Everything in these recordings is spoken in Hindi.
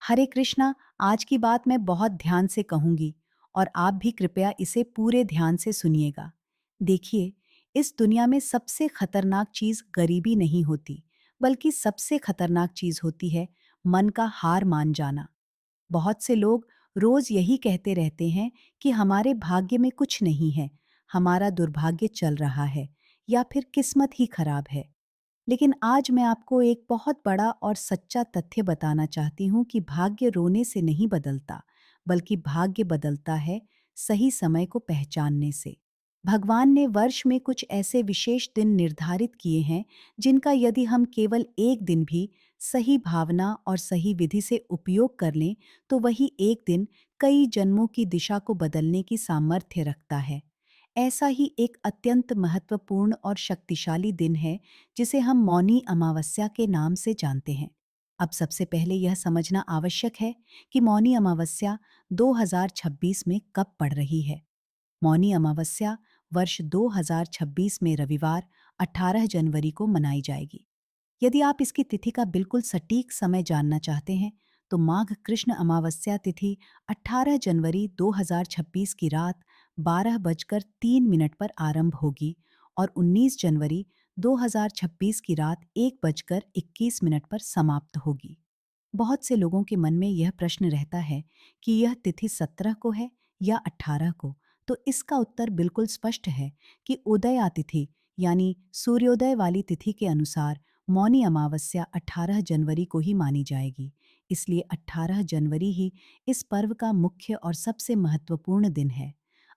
हरे कृष्णा। आज की बात मैं बहुत ध्यान से कहूंगी और आप भी कृपया इसे पूरे ध्यान से सुनिएगा। देखिए, इस दुनिया में सबसे खतरनाक चीज गरीबी नहीं होती, बल्कि सबसे खतरनाक चीज होती है मन का हार मान जाना। बहुत से लोग रोज यही कहते रहते हैं कि हमारे भाग्य में कुछ नहीं है, हमारा दुर्भाग्य चल रहा है या फिर किस्मत ही खराब है। लेकिन आज मैं आपको एक बहुत बड़ा और सच्चा तथ्य बताना चाहती हूँ कि भाग्य रोने से नहीं बदलता, बल्कि भाग्य बदलता है सही समय को पहचानने से। भगवान ने वर्ष में कुछ ऐसे विशेष दिन निर्धारित किए हैं जिनका यदि हम केवल एक दिन भी सही भावना और सही विधि से उपयोग कर लें, तो वही एक दिन कई जन्मों की दिशा को बदलने की सामर्थ्य रखता है। ऐसा ही एक अत्यंत महत्वपूर्ण और शक्तिशाली दिन है जिसे हम मौनी अमावस्या के नाम से जानते हैं। अब सबसे पहले यह समझना आवश्यक है कि मौनी अमावस्या 2026 में कब पड़ रही है। मौनी अमावस्या वर्ष 2026 में रविवार 18 जनवरी को मनाई जाएगी। यदि आप इसकी तिथि का बिल्कुल सटीक समय जानना चाहते हैं, तो माघ कृष्ण अमावस्या तिथि 18 जनवरी 2026 की रात 12:03 पर आरंभ होगी और 19 जनवरी 2026 की रात 1:21 पर समाप्त होगी। बहुत से लोगों के मन में यह प्रश्न रहता है कि यह तिथि 17 को है या 18 को। तो इसका उत्तर बिल्कुल स्पष्ट है कि उदया तिथि यानी सूर्योदय वाली तिथि के अनुसार मौनी अमावस्या 18 जनवरी को ही मानी जाएगी। इसलिए 18 जनवरी ही इस पर्व का मुख्य और सबसे महत्वपूर्ण दिन है।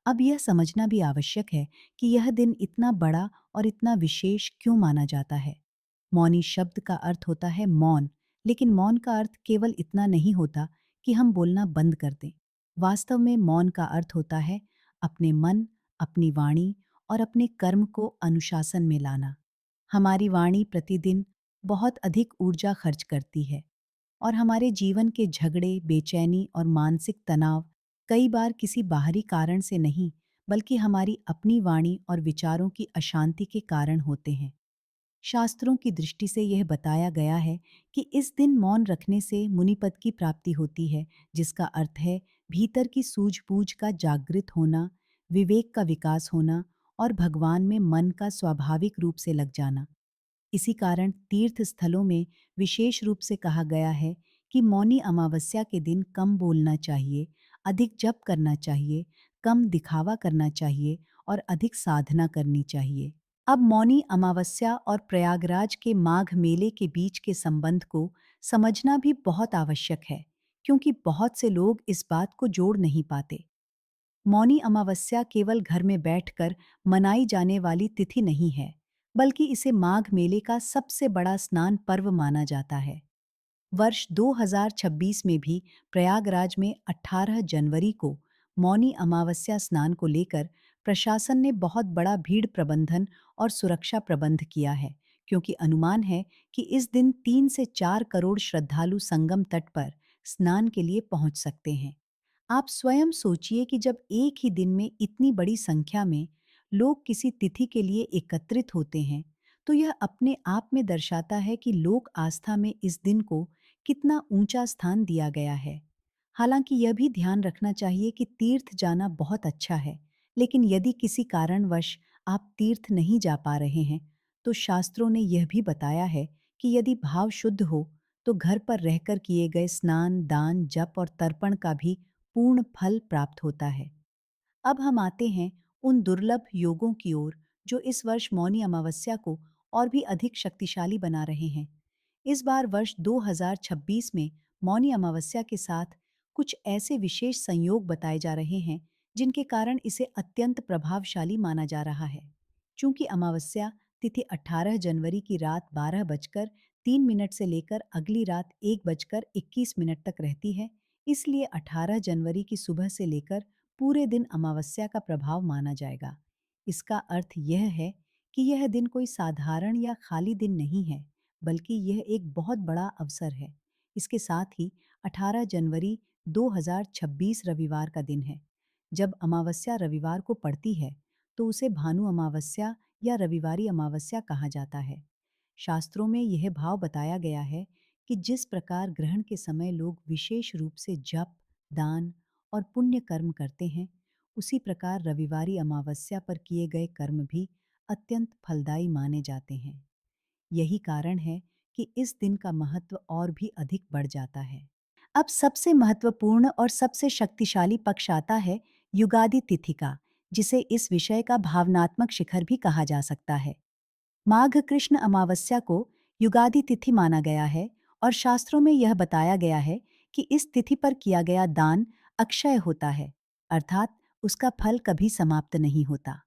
अब यह समझना भी आवश्यक है कि यह दिन इतना बड़ा और इतना विशेष क्यों माना जाता है। मौनी शब्द का अर्थ होता है मौन, लेकिन मौन का अर्थ केवल इतना नहीं होता कि हम बोलना बंद कर दें। वास्तव में मौन का अर्थ होता है अपने मन, अपनी वाणी और अपने कर्म को अनुशासन में लाना। हमारी वाणी प्रतिदिन बहुत अधिक ऊर्जा खर्च करती है और हमारे जीवन के झगड़े, बेचैनी और मानसिक तनाव कई बार किसी बाहरी कारण से नहीं, बल्कि हमारी अपनी वाणी और विचारों की अशांति के कारण होते हैं। शास्त्रों की दृष्टि से यह बताया गया है कि इस दिन मौन रखने से मुनिपद की प्राप्ति होती है, जिसका अर्थ है भीतर की सूझबूझ का जागृत होना, विवेक का विकास होना और भगवान में मन का स्वाभाविक रूप से लग जाना। इसी कारण तीर्थ स्थलों में विशेष रूप से कहा गया है कि मौनी अमावस्या के दिन कम बोलना चाहिए, अधिक जप करना चाहिए, कम दिखावा करना चाहिए और अधिक साधना करनी चाहिए। अब मौनी अमावस्या और प्रयागराज के माघ मेले के बीच के संबंध को समझना भी बहुत आवश्यक है, क्योंकि बहुत से लोग इस बात को जोड़ नहीं पाते। मौनी अमावस्या केवल घर में बैठकर मनाई जाने वाली तिथि नहीं है, बल्कि इसे माघ मेले का सबसे बड़ा स्नान पर्व माना जाता है। वर्ष 2026 में भी प्रयागराज में 18 जनवरी को मौनी अमावस्या स्नान को लेकर प्रशासन ने बहुत बड़ा भीड़ प्रबंधन और सुरक्षा प्रबंध किया है, क्योंकि अनुमान है कि इस दिन 3 से 4 करोड़ श्रद्धालु संगम तट पर स्नान के लिए पहुंच सकते हैं। आप स्वयं सोचिए कि जब एक ही दिन में इतनी बड़ी संख्या में लोग किसी तिथि के लिए एकत्रित होते हैं, तो यह अपने आप में दर्शाता है कि लोक आस्था में इस दिन को कितना ऊंचा स्थान दिया गया है। हालांकि यह भी ध्यान रखना चाहिए कि तीर्थ जाना बहुत अच्छा है, लेकिन यदि किसी कारणवश आप तीर्थ नहीं जा पा रहे हैं, तो शास्त्रों ने यह भी बताया है कि यदि भाव शुद्ध हो, तो घर पर रहकर किए गए स्नान, दान, जप और तर्पण का भी पूर्ण फल प्राप्त होता है। अब हम आते हैं उन दुर्लभ योगों की ओर जो इस वर्ष मौनी अमावस्या को और भी अधिक शक्तिशाली बना रहे हैं। इस बार वर्ष 2026 में मौनी अमावस्या के साथ कुछ ऐसे विशेष संयोग बताए जा रहे हैं जिनके कारण इसे अत्यंत प्रभावशाली माना जा रहा है। चूंकि अमावस्या तिथि 18 जनवरी की रात 12:03 से लेकर अगली रात 1:21 तक रहती है, इसलिए 18 जनवरी की सुबह से लेकर पूरे दिन अमावस्या का प्रभाव माना जाएगा। इसका अर्थ यह है कि यह दिन कोई साधारण या खाली दिन नहीं है, बल्कि यह एक बहुत बड़ा अवसर है। इसके साथ ही 18 जनवरी 2026 रविवार का दिन है। जब अमावस्या रविवार को पड़ती है, तो उसे भानु अमावस्या या रविवारी अमावस्या कहा जाता है। शास्त्रों में यह भाव बताया गया है कि जिस प्रकार ग्रहण के समय लोग विशेष रूप से जप, दान और पुण्य कर्म करते हैं, उसी प्रकार रविवारी अमावस्या पर किए गए कर्म भी अत्यंत फलदायी माने जाते हैं। यही कारण है कि इस दिन का महत्व और भी अधिक बढ़ जाता है। अब सबसे महत्वपूर्ण और सबसे शक्तिशाली पक्ष आता है युगादि तिथि का, जिसे इस विषय का भावनात्मक शिखर भी कहा जा सकता है। माघ कृष्ण अमावस्या को युगादि तिथि माना गया है और शास्त्रों में यह बताया गया है कि इस तिथि पर किया गया दान अक्षय होता है, अर्थात उसका फल कभी समाप्त नहीं होता।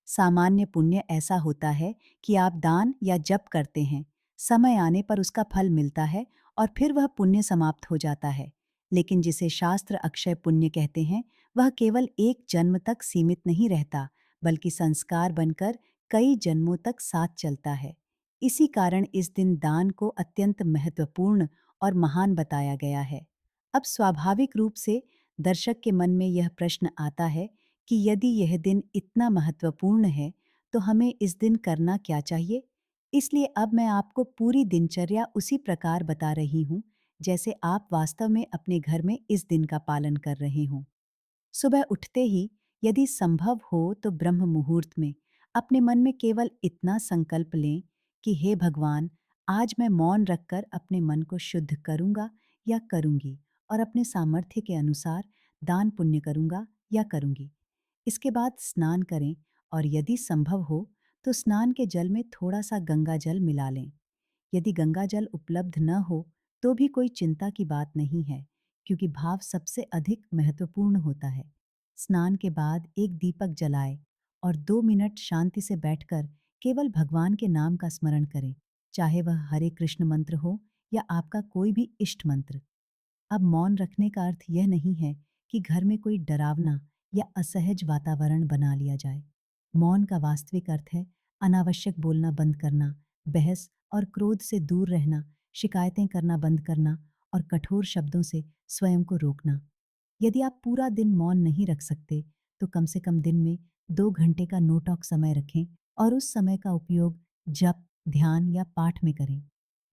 सामान्य पुण्य ऐसा होता है कि आप दान या जप करते हैं, समय आने पर उसका फल मिलता है और फिर वह पुण्य समाप्त हो जाता है। लेकिन जिसे शास्त्र अक्षय पुण्य कहते हैं, वह केवल एक जन्म तक सीमित नहीं रहता, बल्कि संस्कार बनकर कई जन्मों तक साथ चलता है। इसी कारण इस दिन दान को अत्यंत महत्वपूर्ण और महान बताया गया है। अब स्वाभाविक रूप से दर्शक के मन में यह प्रश्न आता है कि यदि यह दिन इतना महत्वपूर्ण है, तो हमें इस दिन करना क्या चाहिए? इसलिए अब मैं आपको पूरी दिनचर्या उसी प्रकार बता रही हूँ, जैसे आप वास्तव में अपने घर में इस दिन का पालन कर रहे हों। सुबह उठते ही यदि संभव हो तो ब्रह्म मुहूर्त में अपने मन में केवल इतना संकल्प लें कि हे भगवान, आज मैं मौन रखकर अपने मन को शुद्ध करूंगा या करूंगी और अपने सामर्थ्य के अनुसार दान पुण्य करूंगा या करूंगी। इसके बाद स्नान करें और यदि संभव हो तो स्नान के जल में थोड़ा सा गंगा जल मिला लें। यदि गंगा जल उपलब्ध न हो तो भी कोई चिंता की बात नहीं है, क्योंकि भाव सबसे अधिक महत्वपूर्ण होता है। स्नान के बाद एक दीपक जलाए और 2 मिनट शांति से बैठकर केवल भगवान के नाम का स्मरण करें, चाहे वह हरे कृष्ण मंत्र हो या आपका कोई भी इष्ट मंत्र। अब मौन रखने का अर्थ यह नहीं है कि घर में कोई डरावना या असहज वातावरण बना लिया जाए। मौन का वास्तविक अर्थ है अनावश्यक बोलना बंद करना, बहस और क्रोध से दूर रहना, शिकायतें करना बंद करना और कठोर शब्दों से स्वयं को रोकना। यदि आप पूरा दिन मौन नहीं रख सकते, तो कम से कम दिन में 2 घंटे का नो टॉक समय रखें और उस समय का उपयोग जप, ध्यान या पाठ में करें।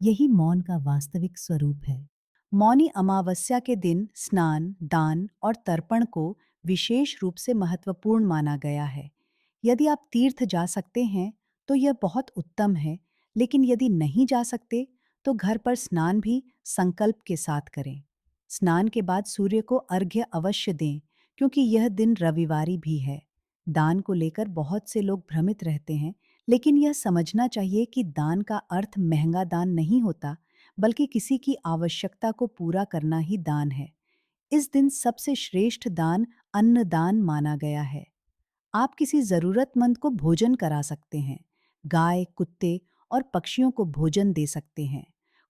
यही मौन का वास्तविक स्वरूप है। मौनी अमावस्या के दिन स्नान, दान और तर्पण को विशेष रूप से महत्वपूर्ण माना गया है। यदि आप तीर्थ जा सकते हैं तो यह बहुत उत्तम है, लेकिन यदि नहीं जा सकते तो घर पर स्नान भी संकल्प के साथ करें। स्नान के बाद सूर्य को अर्घ्य अवश्य दें, क्योंकि यह दिन रविवारी भी है। दान को लेकर बहुत से लोग भ्रमित रहते हैं, लेकिन यह समझना चाहिए कि दान का अर्थ महंगा दान नहीं होता, बल्कि किसी की आवश्यकता को पूरा करना ही दान है। इस दिन सबसे श्रेष्ठ दान अन्नदान माना गया है। आप किसी जरूरतमंद को भोजन करा सकते हैं, गाय, कुत्ते और पक्षियों को भोजन दे सकते हैं,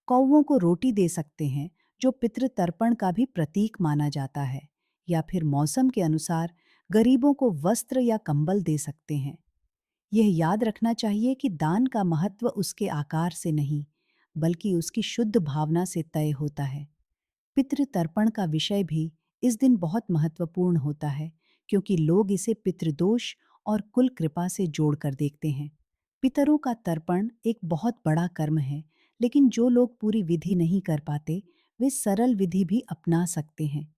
कौवों को रोटी दे सकते हैं, जो पितृ तर्पण का भी प्रतीक माना जाता है, या फिर मौसम के अनुसार गरीबों को वस्त्र या कंबल दे सकते हैं। यह याद रखना चाहिए कि दान का महत्व उसके आकार से नहीं, बल्कि उसकी शुद्ध भावना से तय होता है। पितृतर्पण का विषय भी इस दिन बहुत महत्वपूर्ण होता है, क्योंकि लोग इसे पितृदोष और कुल कृपा से जोड़कर देखते हैं। पितरों का तर्पण एक बहुत बड़ा कर्म है, लेकिन जो लोग पूरी विधि नहीं कर पाते, वे सरल विधि भी अपना सकते हैं।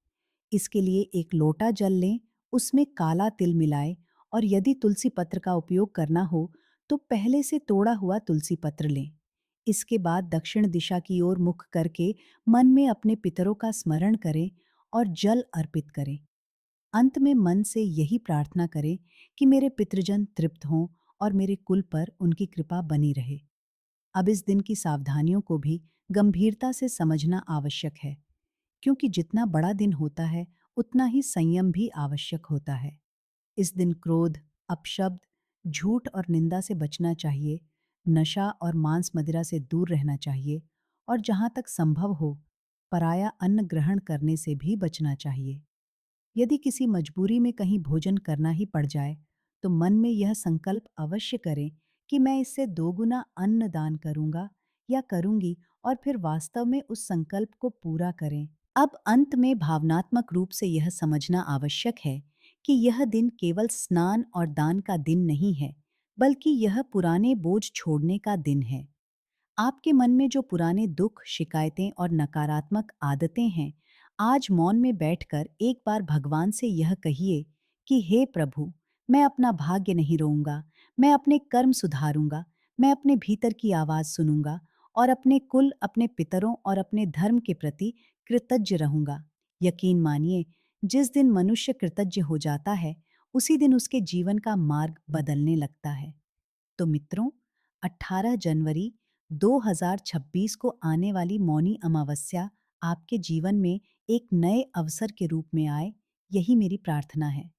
इसके लिए एक लोटा जल लें, उसमें काला तिल मिलाएं और यदि तुलसी पत्र का उपयोग करना हो तो पहले से तोड़ा हुआ तुलसी पत्र लें। इसके बाद दक्षिण दिशा की ओर मुख करके मन में अपने पितरों का स्मरण करें और जल अर्पित करें। अंत में मन से यही प्रार्थना करें कि मेरे पितृजन तृप्त हों और मेरे कुल पर उनकी कृपा बनी रहे। अब इस दिन की सावधानियों को भी गंभीरता से समझना आवश्यक है, क्योंकि जितना बड़ा दिन होता है उतना ही संयम भी आवश्यक होता है। इस दिन क्रोध, अपशब्द, झूठ और निंदा से बचना चाहिए, नशा और मांस मदिरा से दूर रहना चाहिए और जहाँ तक संभव हो पराया अन्न ग्रहण करने से भी बचना चाहिए। यदि किसी मजबूरी में कहीं भोजन करना ही पड़ जाए, तो मन में यह संकल्प अवश्य करें कि मैं इससे 2 गुना अन्न दान करूंगा या करूंगी, और फिर वास्तव में उस संकल्प को पूरा करें। अब अंत में भावनात्मक रूप से यह समझना आवश्यक है कि यह दिन केवल स्नान और दान का दिन नहीं है, बल्कि यह पुराने बोझ छोड़ने का दिन है। आपके मन में जो पुराने दुख, शिकायतें और नकारात्मक आदतें हैं, आज मौन में बैठकर एक बार भगवान से यह कहिए कि हे प्रभु, मैं अपना भाग्य नहीं रोऊंगा, मैं अपने कर्म सुधारूंगा, मैं अपने भीतर की आवाज सुनूंगा और अपने कुल, अपने पितरों और अपने धर्म के प्रति कृतज्ञ रहूंगा। यकीन मानिए, जिस दिन मनुष्य कृतज्ञ हो जाता है, उसी दिन उसके जीवन का मार्ग बदलने लगता है। तो मित्रों, 18 जनवरी 2026 को आने वाली मौनी अमावस्या आपके जीवन में एक नए अवसर के रूप में आए, यही मेरी प्रार्थना है।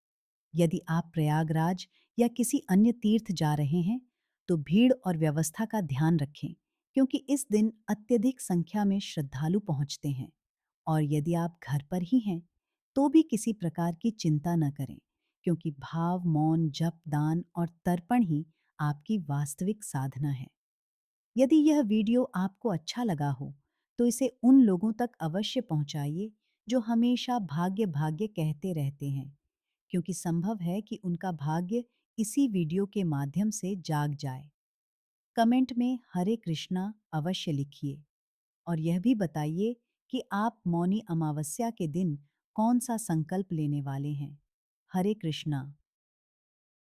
यदि आप प्रयागराज या किसी अन्य तीर्थ जा रहे हैं, तो भीड़ और व्यवस्था का ध्यान रखें, क्योंकि इस दिन अत्यधिक संख्या में श्रद्धालु पहुंचते हैं। और यदि आप घर पर ही हैं, तो भी किसी प्रकार की चिंता न करें, क्योंकि भाव, मौन, जप, दान और तर्पण ही आपकी वास्तविक साधना है। यदि यह वीडियो आपको अच्छा लगा हो, तो इसे उन लोगों तक अवश्य पहुंचाइए जो हमेशा भाग्य भाग्य कहते रहते हैं, क्योंकि संभव है कि उनका भाग्य इसी वीडियो के माध्यम से जाग जाए। कमेंट में हरे कृष्णा अवश्य लिखिए और यह भी बताइए कि आप मौनी अमावस्या के दिन कौन सा संकल्प लेने वाले हैं। हरे कृष्णा।